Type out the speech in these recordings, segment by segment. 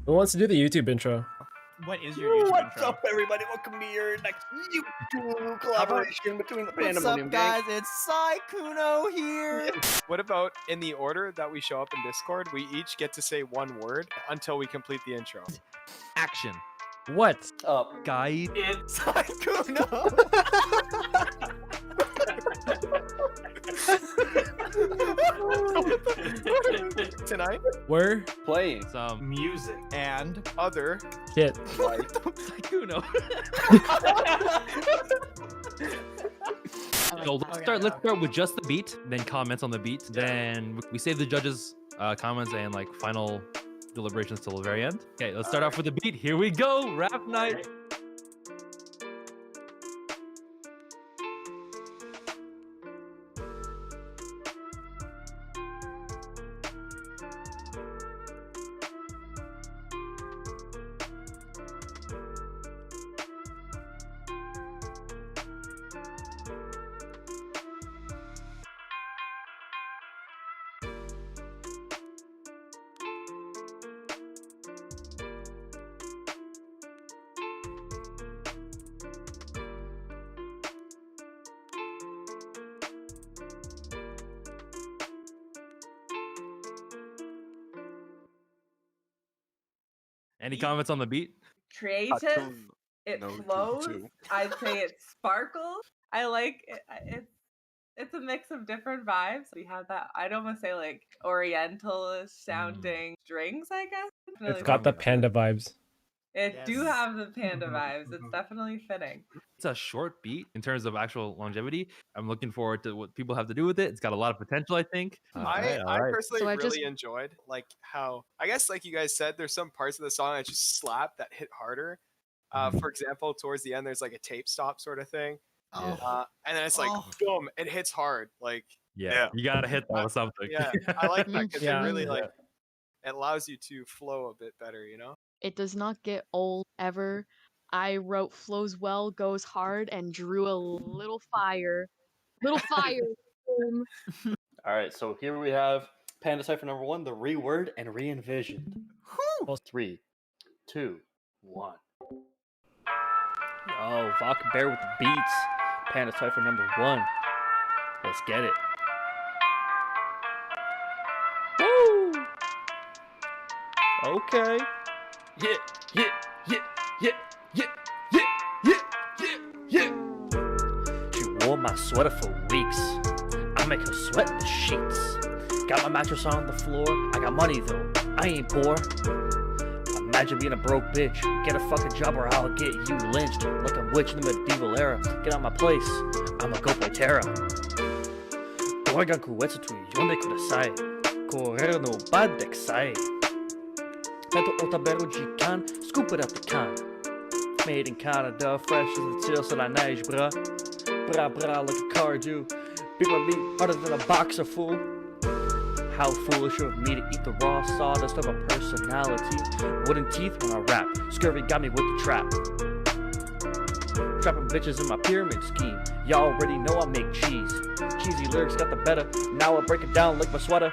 Who wants to do the YouTube intro? What is your YouTube What's intro? up, everybody? Welcome to your next YouTube collaboration between the What's Pandemonium up, gang. guys? It's Kuno here. What about in the order that we show up in Discord, we each get to say one word until we complete the intro. Action. What? Up. Guide. It's Kuno. Tonight, We're Playing. Some Music and other shit. Like. Kuno. Okay, Let's start with just the beat, then comments on the beat. Then we save the judges' comments and like final deliberations till the very end. Okay, let's start off with the beat. Here we go. Rap night. Any comments on the beat? Creative. It flows. I'd say it sparkles. I like it. It's a mix of different vibes. We have that. I'd almost say like Oriental sounding strings. I guess It's got the panda vibes. It do Yes. have the panda vibes. It's definitely fitting. It's a short beat in terms of actual longevity. I'm looking forward to what people have to do with it. It's got a lot of potential, I think. I personally So I really just- enjoyed like how I guess like you guys said, there's some parts of the song that just slap that hit harder. For example, towards the end, there's like a tape stop sort of thing, and then it's like boom, it hits hard. Like Yeah, you gotta hit that with something. yeah, I like that because Yeah. it really like it allows you to flow a bit better, you know. It does not get old ever. I wrote flows well, goes hard, and drew a little fire. Little fire. All right, so here we have Panda Cypher number 1, the reword and re-envisioned. 3, 2, 1. Yo, Vodka Bear with the beats. Panda Cypher number 1. Let's get it. Woo! Okay. Yeah, yeah, yeah, yeah, yeah, yeah, yeah, yeah, yeah. She wore my sweater for weeks. I make her sweat in the sheets. Got my mattress on the floor. I got money though. I ain't poor. Imagine being a broke bitch. Get a fucking job or I'll get you lynched like a witch in the medieval era. Get out my place. I'ma go play Terra. Doiga kuetsu yonde kudasai. Correr no badexai. Beto otabero jikan. Scoop it out the can. Made in Canada. Fresh as the tail so that neige, bruh. Bra bra like a car do. Big like me harder than a boxer, fool. How foolish of me to eat the raw sawdust of a personality. Wooden teeth when I rap. Scurvy got me with the trap. Trapping bitches in my pyramid scheme. Y'all already know I make cheese. Cheesy lyrics got the better. Now I break it down like my sweater.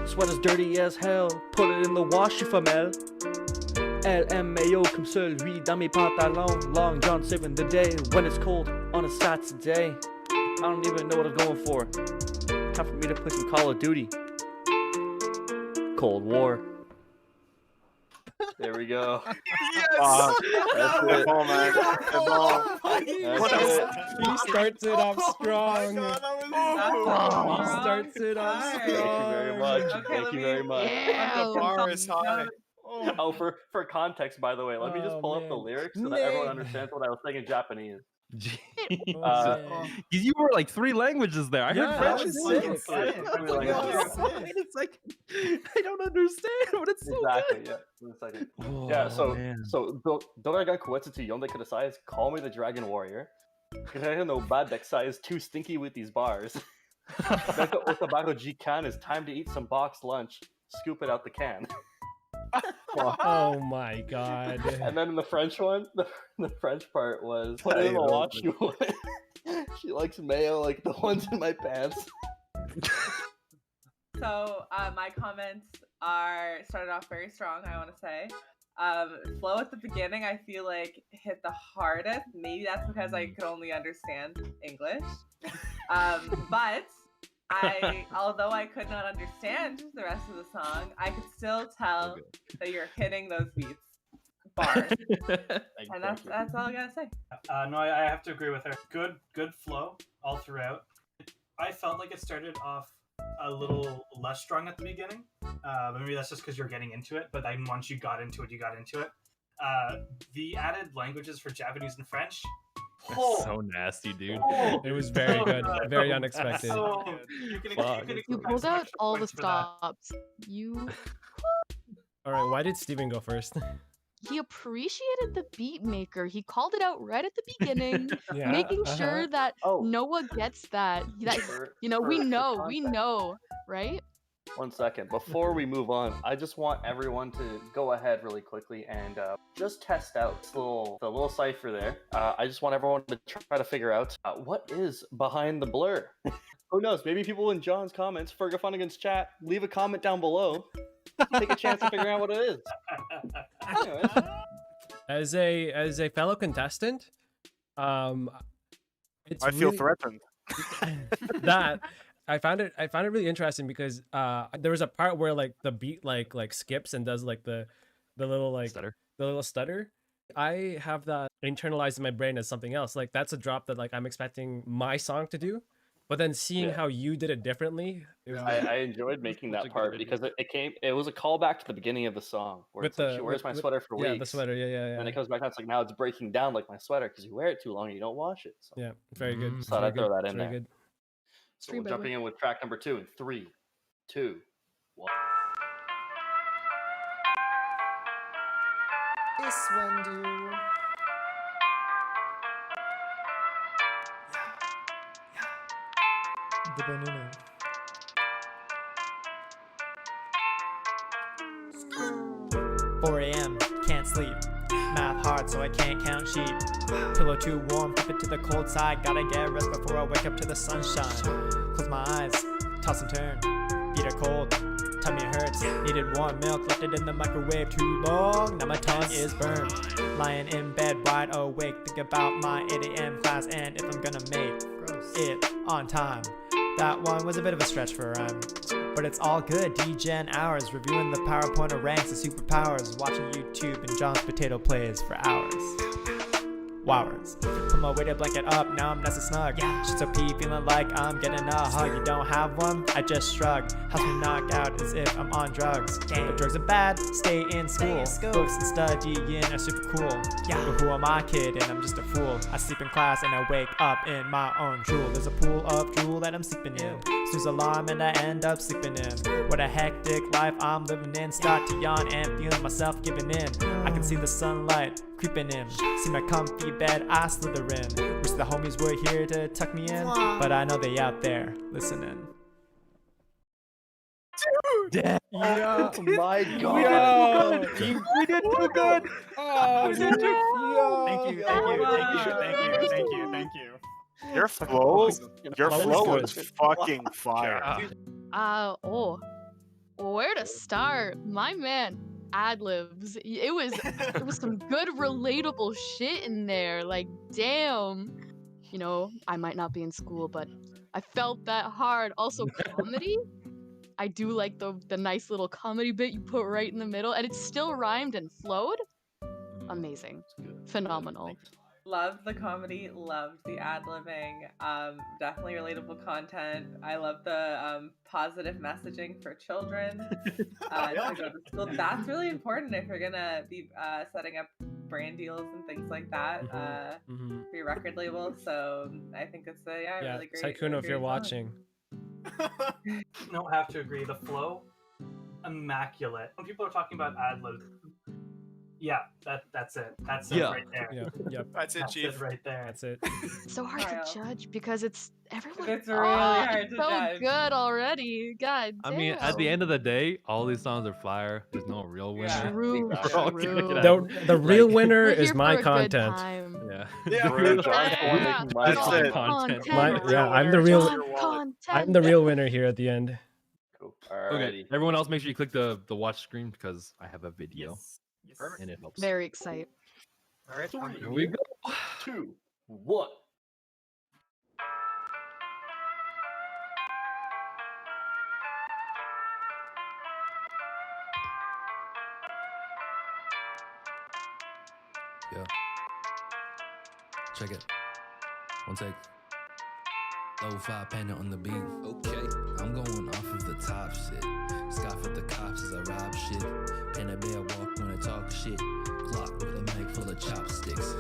Sweater's dirty as hell. Put it in the wash if I'm L. LMAO comme celui dans mes pantalons. Long John saving the day when it's cold on a Saturday. I don't even know what I'm going for. Time for me to play some Call of Duty. Cold War. There we go. Yes. That's it. Oh man. That's it. He starts it off strong. Oh, He starts it off Alright. Thank you very much. Okay, Thank let you me- very much. The bar is high. Oh, for context, by the way, let me just pull up the man. lyrics so that everyone understands what I was saying in Japanese. Oh, You were like 3 languages there. I Yeah, heard French that and was Spanish. sick. It's like I don't understand, but it's so Exactly, good. yeah. In a second. Oh, Yeah, so man. Doraga Kuetsu Yonde Kudasai is Call Me the Dragon Warrior. Guerrero no Badexai is too stinky with these bars. Beto Otabaro Jikan is time to eat some boxed lunch. Scoop it out the can. Oh my god. And then in the French one, the French part was put it in the wash you would. She likes mayo like the ones in my pants. So my comments started off very strong, I want to say. Flow at the beginning, I feel like hit the hardest. Maybe that's because I could only understand English. But although I could not understand the rest of the song, I could still tell that you're hitting those beats. Bars. And that's all I gotta say. No, I have to agree with her. Good flow all throughout. I felt like it started off a little less strong at the beginning. Maybe that's just because you're getting into it, but then once you got into it, you got into it. The added languages for Japanese and French. So nasty, dude. It was very good, very unexpected. So You pulled out all the stops. All right, why did Steven go first? He appreciated the beat maker. He called it out right at the beginning, Yeah, making sure that Noah gets that. We know, right? 1 second. Before we move on, I just want everyone to go ahead really quickly and just test out the little cipher there. I just want everyone to try to figure out what is behind the blur. Who knows? Maybe people in John's comments, Fergafunnigan's chat, leave a comment down below. Take a chance to figure out what it is. Anyways. As a fellow contestant, I feel threatened. that I found it really interesting because there was a part where like the beat like skips and does like the little like Stutter. the little stutter. I have that internalized in my brain as something else. Like that's a drop that like I'm expecting my song to do. But then seeing how you did it differently, I enjoyed making that part because it was a callback to the beginning of the song where it's like, she wears my sweater for weeks. Yeah, the sweater, yeah. And it comes back down, it's like now it's breaking down like my sweater because you wear it too long and you don't wash it. So. Yeah, very good. Thought I'd throw that in there. Good. So we're jumping in with track number 2 in 3, 2, 1. It's Wendell. The banana. 4 a.m. Can't sleep. Math hard, so I can't count sheep. Pillow too warm, flip it to the cold side. Gotta get rest before I wake up to the sunshine. Close my eyes, toss and turn. Feet are cold, tummy hurts. Needed warm milk, left it in the microwave too long. Now my tongue is burned. Lying in bed, wide awake. Think about my 8 a.m. class and if I'm gonna make it on time. That one was a bit of a stretch for a rhyme. But it's all good, D-Gen hours. Reviewing the PowerPoint of ranks and superpowers. Watching YouTube and John's potato plays for hours. Wowers. Put my weighted blanket up, now I'm nice and snug. Shit's so pee, feeling like I'm getting a hug. You don't have one? I just shrug. Helps me knock out as if I'm on drugs. But drugs are bad, stay in school. Books and studying are super cool. But who am I kidding? I'm just a fool. I sleep in class and I wake up in my own drool. There's a pool of drool that I'm sleeping in. Snooze alarm and I end up sleeping in. What a hectic life I'm living in. Start to yawn and feeling myself giving in. I can see the sunlight creeping in. See my comfy bed, I slither in. Wish the homies were here to tuck me in, but I know they out there listening. Dude! Oh my god! We did too good! Oh, Thank you. Your flow was was fucking fire. Where to start? My man ad-libs. It was some good relatable shit in there. Like, damn. You know, I might not be in school, but I felt that hard. Also, comedy. I do like the nice little comedy bit you put right in the middle, and it still rhymed and flowed. Amazing. Phenomenal. Loved the comedy, loved the ad-libbing, definitely relatable content. I love the positive messaging for children to go to school. That's really important if you're gonna be setting up brand deals and things like that for your record label. So I think it's a really great. Saikuno, if you're watching. Don't have to agree. The flow, immaculate. When people are talking about ad-libs, yeah, that's it. That's it right there. Yep. That's it, Chief. Right there. That's it. It's so hard to judge because everyone. It's really hard to so judge. good already. God damn. I mean, at the end of the day, all these songs are fire. There's no real winner. True. We're all giving it out. The real winner We're is here my for a good content. time. Yeah. I'm the real winner here at the end. Content. I'm the real winner here at the end. Cool. Okay, everyone else, make sure you click the watch screen because I have a video and it helps. Very excited. All right, Here we go. 2, 1. Yeah. Check it. One take. Low 5 PANDA on the beat. Okay. I'm going off of the top shit. Scoff at the cops as I rob shit. PANDA bear walk when I talk shit. Clock with a mic full of chopsticks.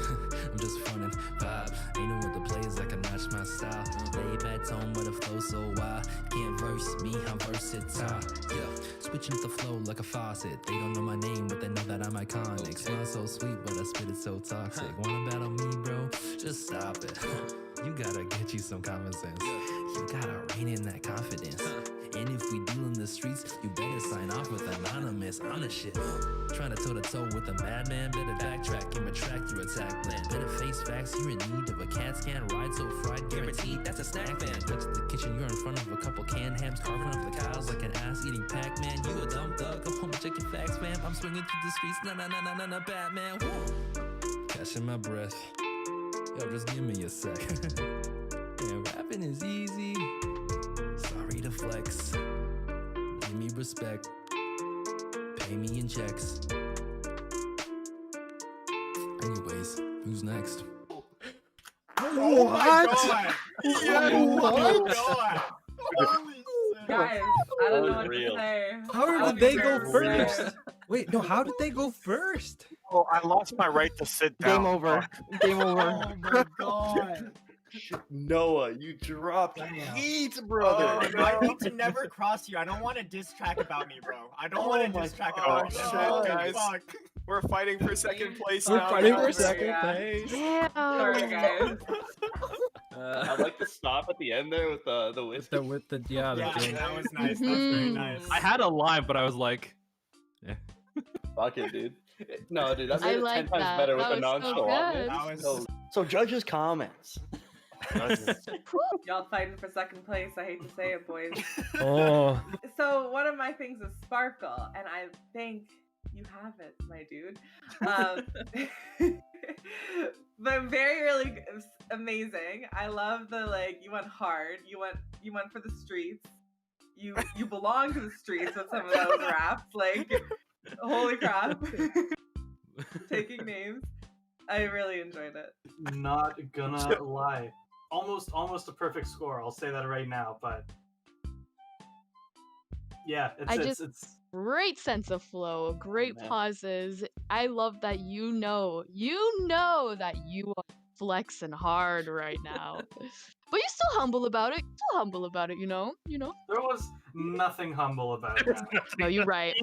I'm just fun and vibe. Ain't know what the play is, I can match my style. Lay back tone, but the flow so wild. Can't verse me, I'm versatile. Yeah. Switching up the flow like a faucet. They don't know my name, but they know that I'm iconic. Smell so sweet, but I spit it so toxic. Wanna battle me, bro? Just stop it. You gotta get you some common sense. You gotta rein in that confidence. And if we deal in the streets, you better sign off with anonymous. On the shit. Trying to toe to toe with a madman. Better backtrack and retract your attack plan. Better face facts, you're in need of a CAT scan. Ride so fried, guaranteed that's a snack fan. Touch the kitchen, you're in front of a couple canned hams. Carving up the cows like an ass eating Pac-Man. You a dumb thug, go home and check your facts, fam. I'm swinging through the streets, nah, Batman. Woo. Catching my breath. Yo, just give me a sec. Man, rapping is easy. Sorry to flex. Give me respect. Pay me in checks. Anyways, who's next? Oh my god! Guys, I don't know what to Unreal. say. How did they go first? Wait, no, how did they go first? Oh, I lost my right to sit down. Game over. Game over. Oh my god. Noah, you dropped Damn. heat, brother. Oh, I need to never cross you. I don't want a diss track about me, bro. I don't want a diss track Oh about me. shit, Oh, guys. fuck. We're fighting for second place We're now. fighting for guys. second Yeah. place. Sorry, guys. I like the stop at the end there with the whiskey. With the yeah, Yeah, drink. that was nice. That's very nice. I had a line, but I was like, Fuck it, dude. No, dude, that's I 10 like times that. better with That the was so nonchalant. good. That was So judges' comments. Y'all fighting for second place. I hate to say it, boys. Oh, So one of my things is sparkle, and I think you have it, my dude. But very really amazing. I love the you went hard. You went for the streets. You belong to the streets with some of those raps. Like, holy crap. Taking names. I really enjoyed it. Not gonna lie. Almost a perfect score. I'll say that right now, but yeah, it's Great sense of flow, great man. pauses. I love that you know that you are flexing hard right now. But you're still humble about it. You know? there was nothing humble about that. No, you're right.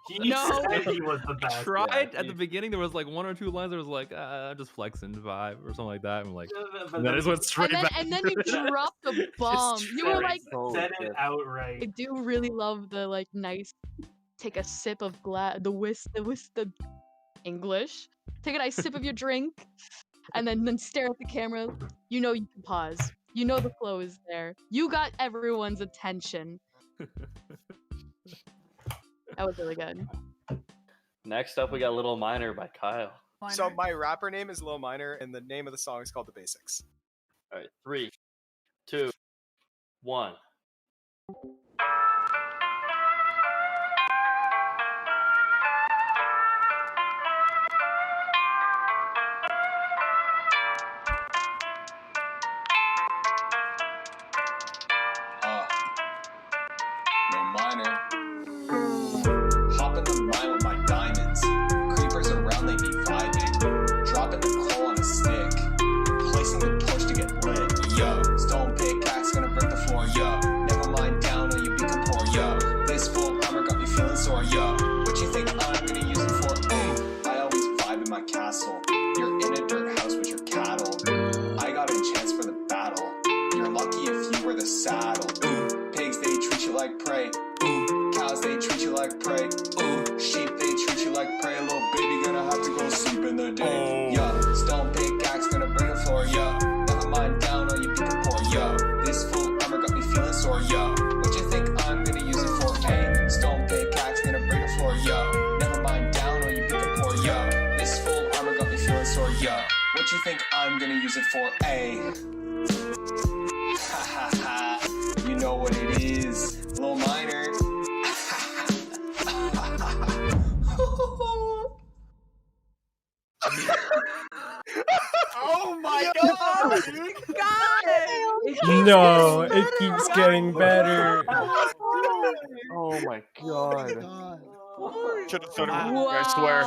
He No. said he was the best. tried yeah, at the beginning. There was like 1 or 2 lines. There was like, just flexing vibe or something like that. I'm like, But and that is what's straight back. And then you dropped the bomb. You were like, said it I outright. do really love the nice take a sip of the English. Take a nice sip of your drink and then stare at the camera. You know you can pause. You know the flow is there. You got everyone's attention. That was really good. Next up, we got Lil Miner by Kyle. So my rapper name is Lil Miner, and the name of the song is called The Basics. All right, 3, 2, 1. Lil Miner. Hop in the mine with my diamonds. Creepers around, they be vibing. Dropping the coal on a stick. Placing the push to get lit. Yo, stone pickaxe gonna break the floor. Yo, never mind down or you become poor. Yo, this full armor got me feeling sore. Yo, what you think I'm gonna use it for? I always vibe in my castle. You're in a dirt house with your cattle. I got a chance for the battle. You're lucky if you were the saddle. Pigs, they treat you like prey. Cows, they treat you like prey. Sheep, they treat you like prey. Little baby gonna have to go sleep in the day. Yo, stone pickaxe gonna bring the floor. Yo, never mind down or you become poor. Yo, this full armor got me feeling sore. Yo, what you think I'm gonna use it for? I'm gonna use it for A. Ha ha ha. You know what it is. Lil Miner. Oh my god, dude! No, it keeps getting better. Oh my god. Should have started with Wow. I swear.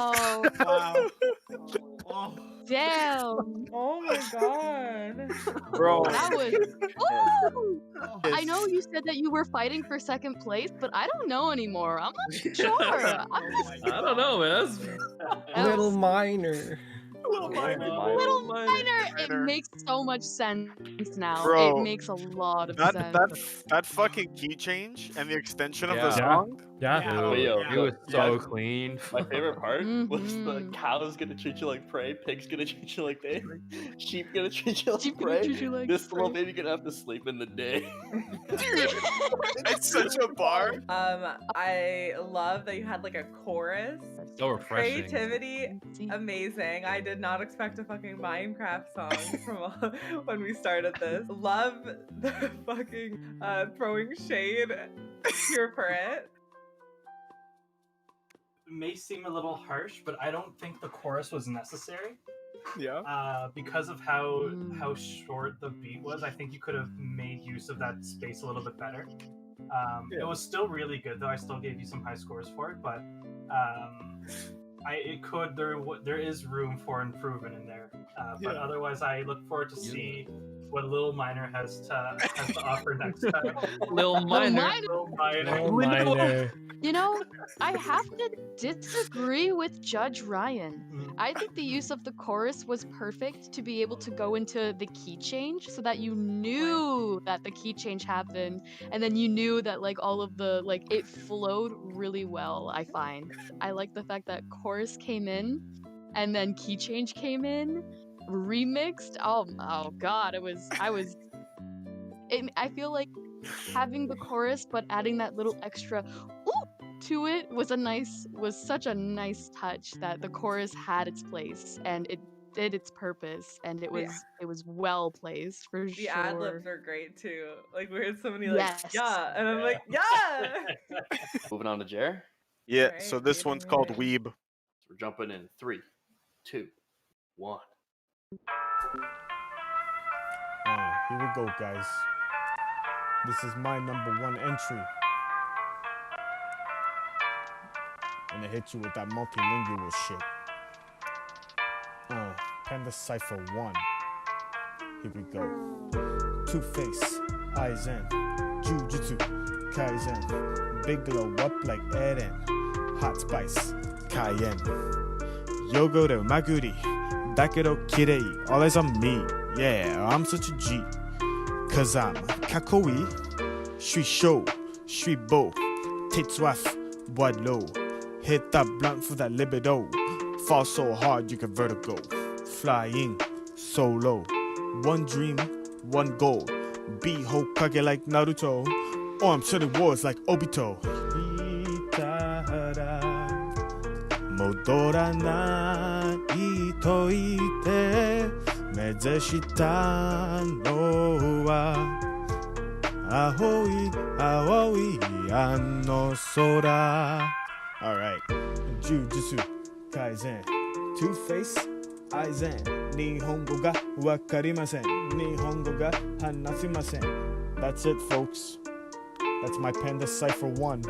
Wow. Damn. Oh my god. Bro. That was. Ooh! I know you said that you were fighting for second place, but I don't know anymore. I'm not sure. I don't know, man. Little Miner. Little Miner. It makes so much sense now. Bro, it makes a lot of That sense. that fucking key change and the extension of the Yeah. song. Yeah. But yo, It was so clean. My favorite part was the Mhm. cow's gonna treat you like prey, pig's gonna treat you like day, sheep gonna treat you like Sheep gonna prey. treat you like This little prey. baby gonna have to sleep in the day. It's such a bar. I love that you had like a chorus. So refreshing. Creativity, amazing. I did not expect a fucking Minecraft song from when we started this. Love the fucking throwing shade here for it. It may seem a little harsh, but I don't think the chorus was necessary. Yeah. Because of how short the beat was, I think you could have made use of that space a little bit better. It was still really good, though. I still gave you some high scores for it, but there is room for improvement in there. But otherwise, I look forward to see what Lil Miner has to offer next time. Lil Miner. Lil Little Miner. You know, I have to disagree with Judge Ryan. I think the use of the chorus was perfect to be able to go into the key change so that you knew that the key change happened and then you knew that like all of the like it flowed really well, I find. I like the fact that chorus came in and then key change came in, remixed. Oh god, I feel like having the chorus but adding that little extra ooh to it was such a nice touch that the chorus had its place and it did its purpose and it was well placed for The sure. ad libs are great too. Like we heard somebody like Yes. yeah, and I'm like yeah. Moving on to Jer. Yeah. Alright, So this one's called Weeb. We're jumping in 3, 2, 1. Here we go, guys. This is my #1 entry. And I hit you with that multilingual shit. Panda Cypher 1. Here we go. Two-Face, Aizen, Jujutsu, Kaizen. Big glow up like Eren. Hot spice, Cayenne. Yogo de Maguri. Dakedo kirei. All eyes on me. Yeah, I'm such a G. Cause I'm kakoi. Shui show. Shui bo. Titswaf. Bois hit that blunt for that libido. Fall so hard you can vertigo. Flying solo. One dream, one goal. Be Hokage like Naruto. Or I'm turning wars like Obito. Itara. Modoranai to ite. Mezeshita no wa. Ahoi, ahoi, ano sora. Alright. Jujutsu, Kaizen. Two-Face, Aizen. Nihongo ga wakarimasen. Nihongo ga hanasimasen. That's it, folks. That's my Panda Cypher 1.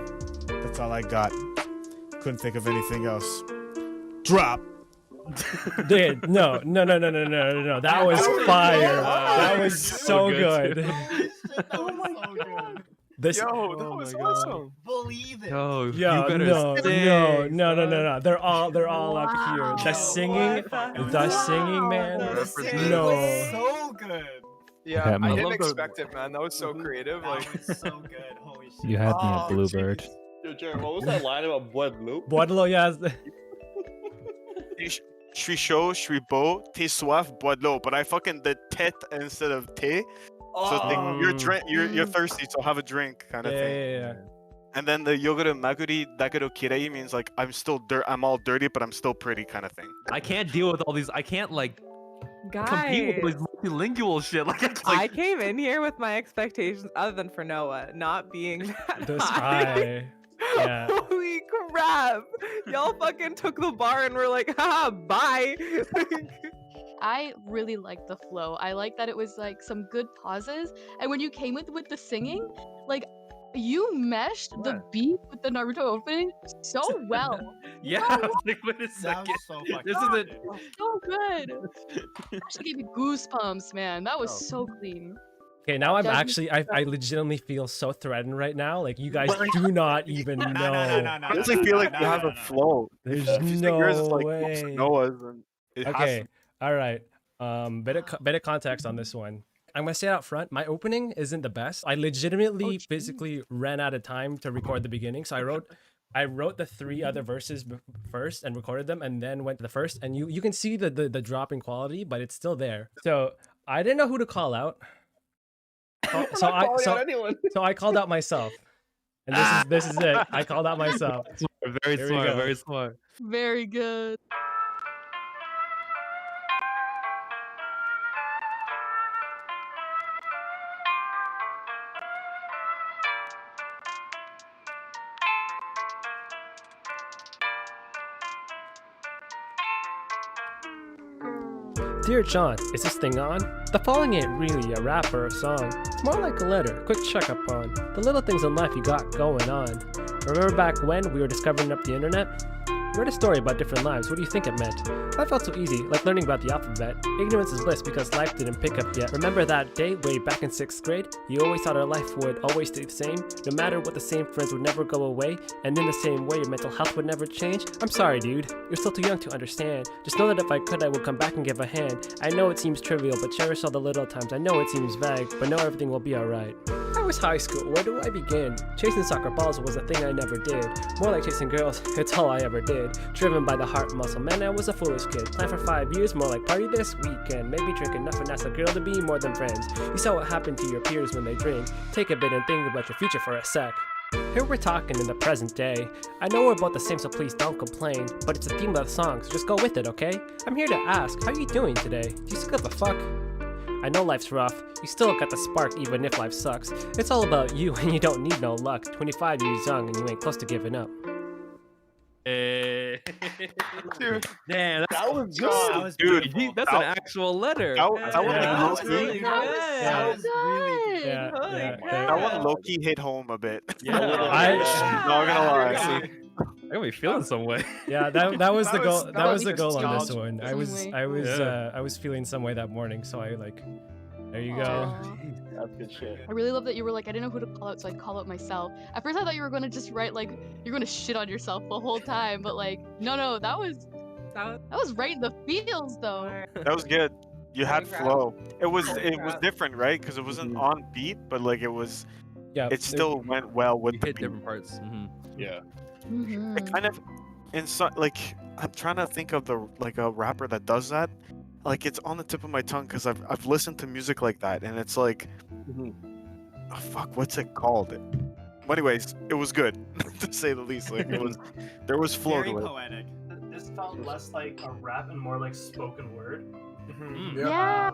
That's all I got. Couldn't think of anything else. Drop! Dude, no. That was fire. That was so good. Oh my god. This. Yo, that was awesome. Believe it. Yo, Yo, you better no. They're all up Wow. here. The singing, man. The singing No. was so good. Yeah, Yeah, I man. didn't I love the- expect it, man. That was so creative. Like, That was so good. Holy shit. You had me Oh, at Bluebird. jeez. Yo, Jer, what was that line about Blood Loop? Boadlo, yes. Shui show, shui bo, te soif, bois de l'eau. But I fucking did tet instead of te. So it's like, you're thirsty, so have a drink kind of thing. Yeah. And then the yogoro maguri dakedo kirei means like I'm all dirty, but I'm still pretty kind of thing. I can't deal with all these. I can't like compete with all Guys, these multilingual shit. I came in here with my expectations, other than for Noah not being that This high. high. Yeah. Holy crap! Y'all fucking took the bar and were like, haha, bye. I really liked the flow. I like that it was like some good pauses, and when you came with the singing, like you meshed the beat with the Naruto opening so well. Yeah, I was like, wait a That second. was so fucking This isn't. So good. Actually gave me goosebumps, man. That was so clean. Okay, now I'm Doesn't- actually, I legitimately feel so threatened right now. Like, you guys do not even know. I honestly feel like you have a flow. There's If you think yours is no like most of way. Noah's, then it has Okay, to. all right. Better context on this one. I'm gonna say it out front. My opening isn't the best. I legitimately, physically ran out of time to record the beginning, so I wrote the 3 other verses first and recorded them, and then went to the first. And you can see the drop in quality, but it's still there. So I didn't know who to call out. So I called out myself, and this is it. I called out myself. Very Here we smart. go. Very smart. Very good. Dear John, is this thing on? The following ain't really a rap or a song. It's more like a letter, quick checkup on the little things in life you got going on. Remember back when we were discovering up the internet? You read a story about different lives, what do you think it meant? Life felt so easy, like learning about the alphabet. Ignorance is bliss because life didn't pick up yet. Remember that day way back in 6th grade? You always thought our life would always stay the same? No matter what, the same friends would never go away? And in the same way, your mental health would never change? I'm sorry, dude. You're still too young to understand. Just know that if I could, I would come back and give a hand. I know it seems trivial, but cherish all the little times. I know it seems vague, but know everything will be alright. I was high school, where do I begin? Chasing soccer balls was a thing I never did. More like chasing girls, it's all I ever did. Driven by the heart muscle, man, I was a foolish kid. Planned for 5 years, more like party this weekend. Maybe drink enough and ask a girl to be more than friends. You saw what happened to your peers when they drink. Take a bit and think about your future for a sec. Here we're talking in the present day. I know we're both the same, so please don't complain. But it's the theme of the song, so just go with it, okay? I'm here to ask, how you doing today? Do you still give a fuck? I know life's rough, you still got the spark even if life sucks. It's all about you and you don't need no luck. 25 years young and you ain't close to giving up. Dude, damn, that was good. That was Dude, beautiful. that's an actual letter. That was Yeah. low-key. really good. That was really good. Yeah, Holy yeah, crap. That one low-key hit home a bit. Yeah. A little I- bit. Not gonna lie. I got me feeling some way. Yeah, that was the That goal. was- That was the that goal was on this nostalgia. one. Yeah. I was feeling some way that morning, so I like. There you go. Aw. That's good shit. I really love that you were like, I didn't know who to call out, so I call out myself. At first, I thought you were gonna just write like you're gonna shit on yourself the whole time, but like, no, that was right in the feels though. That was good. You had Congrats. flow. It was Congrats. different, right? Because it wasn't on beat, but like it was. Yeah, It still went well with We the hit beat. different parts. Yeah. Mhm. It kind of, in some like, I'm trying to think of the like a rapper that does that. Like it's on the tip of my tongue because I've listened to music like that, and it's like, oh, fuck, what's it called? But anyways, it was good to say the least. Like it was, there was flow Very to it. poetic. This felt less like a rap and more like spoken word. Yeah.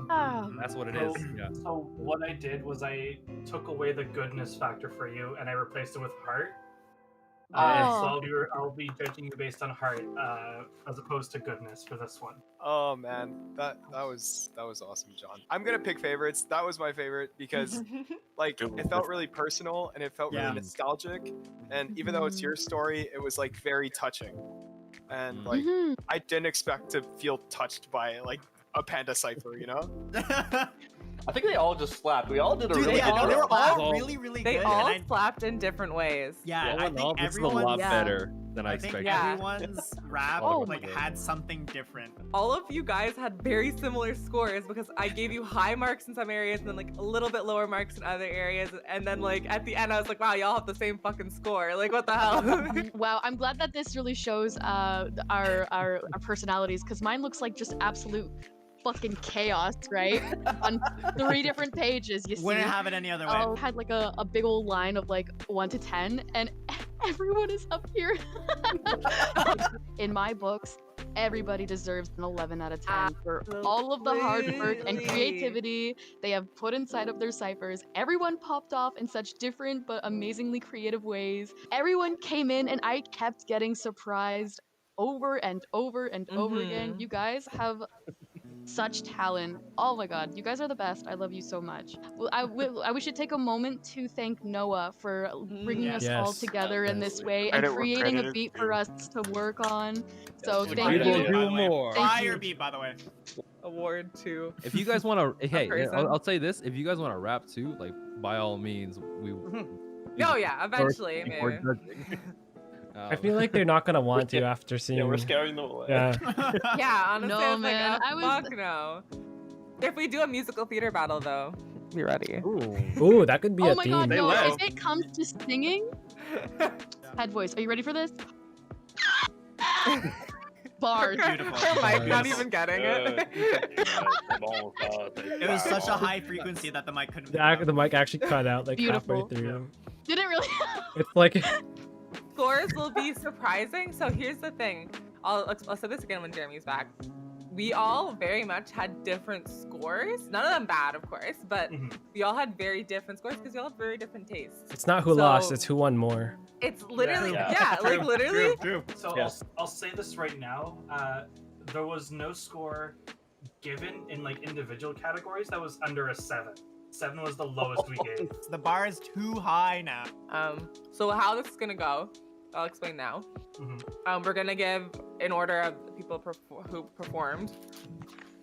That's what it So- is. Yeah. So what I did was I took away the goodness factor for you and I replaced it with heart. So Oh. I'll be judging you based on heart, as opposed to goodness for this one. Oh man, that was awesome, John. I'm gonna pick favorites. That was my favorite because like it felt really personal and it felt Yeah. really nostalgic. And even though it's your story, it was like very touching. And like Mhm. I didn't expect to feel touched by like a Panda cipher, you know? I think they all just slapped. We all did a Dude, really yeah, good no, they were job. all really, really They good. all and slapped in different ways. yeah, All I in think all, this is a everyone. lot yeah. better than I I think expected. Yeah. everyone's rap Oh like my God. had something different. All of you guys had very similar scores because I gave you high marks in some areas and then like a little bit lower marks in other areas. And then like at the end, I was like, wow, y'all have the same fucking score. Like, what the hell? Wow, I'm glad that this really shows our personalities because mine looks like just absolute fucking chaos, right? On 3 different pages, you see. Wouldn't have it any other way. I had like a big old line of like 1 to 10, and everyone is up here. In my books, everybody deserves an 11 out of 10 for all of the hard work and Absolutely. creativity they have put inside of their ciphers. Everyone popped off in such different but amazingly creative ways. Everyone came in and I kept getting surprised over and over and over again. You guys have such talent. Oh my god, you guys are the best. I love you so much. We should take a moment to thank Noah for bringing us all Yes. together in this way and Credit where creating a credit is beat due. for us to work on. So It's a thank great you. idea, by the way. Thank Fire you. beat, by the way. Award to. If you guys want to, hey, person. I'll say this: if you guys want to rap too, like by all means, we. Oh yeah, eventually before maybe. judging. I feel like they're not gonna want to after seeing. Yeah, we're scaring them away. Yeah. Yeah, honestly, No, it's man, like, I oh, was- fuck no. If we do a musical theater battle, though, be ready. Ooh, that could be Oh a my theme. god, They no. will. If it comes to singing, head voice. Are you ready for this? Bars. Her mic not Bars. even getting it. It was such a high frequency that the mic couldn't. The mic actually cut out like Beautiful. halfway through. Did it really? It's like Scores will be surprising. So here's the thing. I'll say this again when Jeremy's back. We all very much had different scores. None of them bad, of course, but we all had very different scores because we all have very different tastes. it's not who So- lost, it's who won more. It's literally, Yeah. yeah, like True, literally. True. So Yes. I'll say this right now. There was no score given in like individual categories that was under a 7. 7 was the lowest we gave. The bar is too high now. So how this is gonna go, I'll explain now. We're gonna give, in order of the people who performed,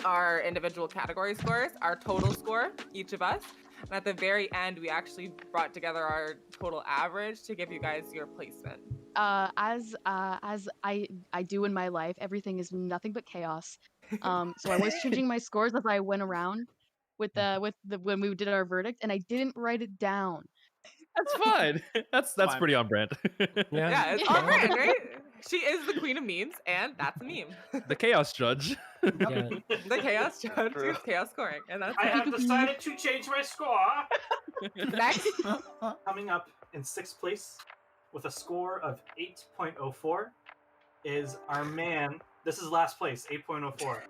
our individual category scores, our total score, each of us. And at the very end, we actually brought together our total average to give you guys your placement. As I do in my life, everything is nothing but chaos. So I was changing my scores as I went around with the when we did our verdict, and I didn't write it down. That's fine. That's Fine. pretty on brand. Yeah, it's on brand, right? She is the queen of memes, and that's a meme. The chaos judge. Yeah. The chaos judge is chaos scoring, and that's I it. have decided to change my score. Next, Coming up in 6th place with a score of 8.04 is our man. This is last place, 8.04.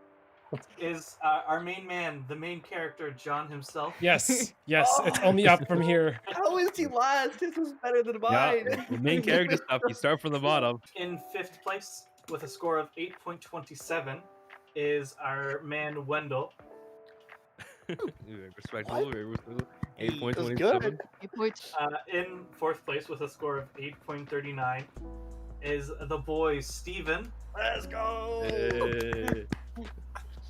Is our main man, the main character, John himself. Yes, yes, it's only up from here. How is he last? His is better than Yeah, mine. the main character stuff. You start from the bottom. In 5th place with a score of 8.27 is our man, Wendell. Respectable. Very respectable. That's 8.27. good. In 4th place with a score of 8.39 is the boy, Steven. Let's go. Hey.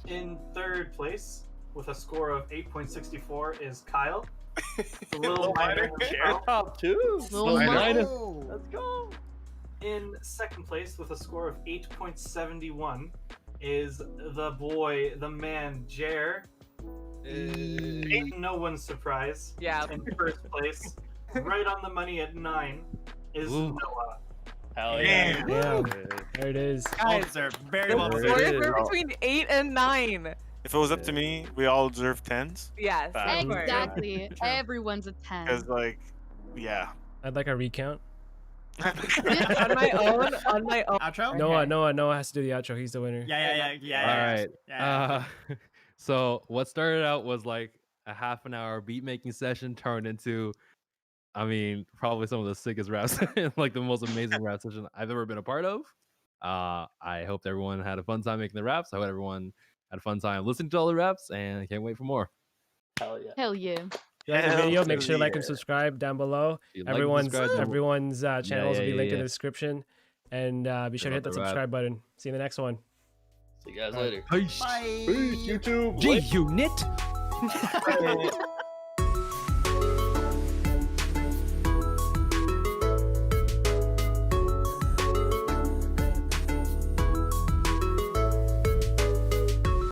In 3rd place with a score of 8.64 is Kyle. The Lil Miner. Top 2. Lil Miner. Let's go. In 2nd place with a score of 8.71 is the boy, the man, Jer. Ain't no one's surprise. yeah, In 1st place, right on the money at 9, is Ooh. Noah. Hell yeah. Damn, there it is. Well guys, deserved. Very the well There it deserved. scores is. were between 8 and 9. If it was up to me, we all deserve 10s. Yes, Fact. of course. Exactly. Everyone's a 10. Because, like, yeah. I'd like a recount. on my own. Outro? Noah has to do the outro. He's the winner. Yeah. All right. Yeah. So what started out was like a half an hour beat making session turned into, I mean, probably some of the sickest raps, like the most amazing rap session I've ever been a part of. I hope everyone had a fun time making the raps. I hope everyone had a fun time listening to all the raps, and I can't wait for more. Hell yeah. Hell yeah. If you like the video, make sure to like and subscribe down below. If you like and subscribe, Everyone's channels will be linked in yeah. the description. And be sure to hit that About the rap. subscribe button. See you in the next one. See you guys later. Peace. Bye. Peace, YouTube. G-Unit. Later.